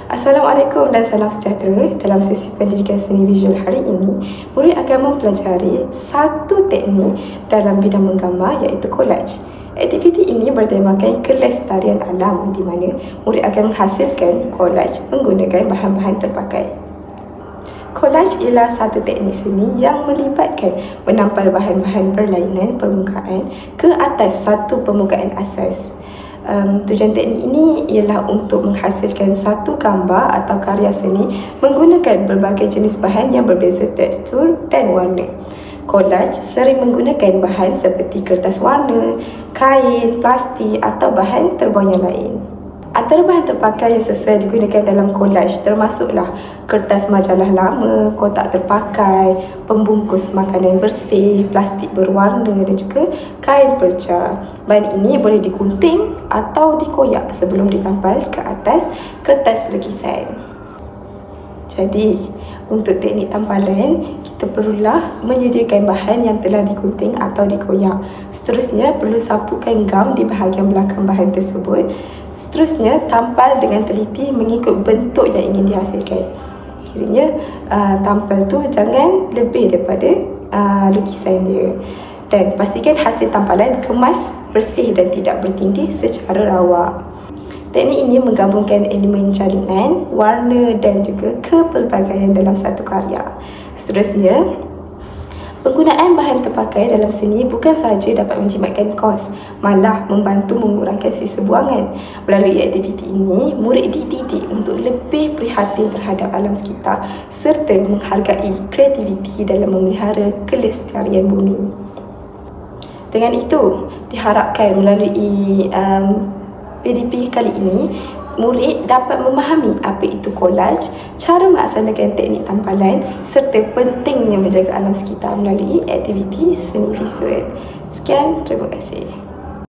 Assalamualaikum dan salam sejahtera. Dalam sesi pendidikan seni visual hari ini, murid akan mempelajari satu teknik dalam bidang menggambar iaitu collage. Aktiviti ini bertemakan kelestarian alam di mana murid akan menghasilkan collage menggunakan bahan-bahan terpakai. Collage ialah satu teknik seni yang melibatkan menampal bahan-bahan berlainan permukaan ke atas satu permukaan asas. Tujuan teknik ini ialah untuk menghasilkan satu gambar atau karya seni menggunakan berbagai jenis bahan yang berbeza tekstur dan warna. Collage sering menggunakan bahan seperti kertas warna, kain, plastik atau bahan terbuang yang lain. Antara bahan terpakai yang sesuai digunakan dalam collage termasuklah kertas majalah lama, kotak terpakai, pembungkus makanan bersih, plastik berwarna dan juga kain perca. Bahan ini boleh digunting atau dikoyak sebelum ditampal ke atas kertas lukisan. Jadi, untuk teknik tampalan, kita perlulah menyediakan bahan yang telah digunting atau dikoyak. Seterusnya, perlu sapukan gam di bahagian belakang bahan tersebut. Seterusnya, tampal dengan teliti mengikut bentuk yang ingin dihasilkan. Kiranya, tampal tu jangan lebih daripada lukisan dia. Dan pastikan hasil tampalan kemas, bersih dan tidak bertindih secara rawak. Teknik ini menggabungkan elemen jalinan, warna dan juga kepelbagaian dalam satu karya. Seterusnya, penggunaan bahan terpakai dalam seni bukan sahaja dapat menjimatkan kos, malah membantu mengurangkan sisa buangan. Melalui aktiviti ini, murid dididik untuk lebih prihatin terhadap alam sekitar serta menghargai kreativiti dalam memelihara kelestarian bumi. Dengan itu, diharapkan melalui PDP kali ini, murid dapat memahami apa itu collage, cara melaksanakan teknik tampalan serta pentingnya menjaga alam sekitar melalui aktiviti seni visual. Sekian, terima kasih.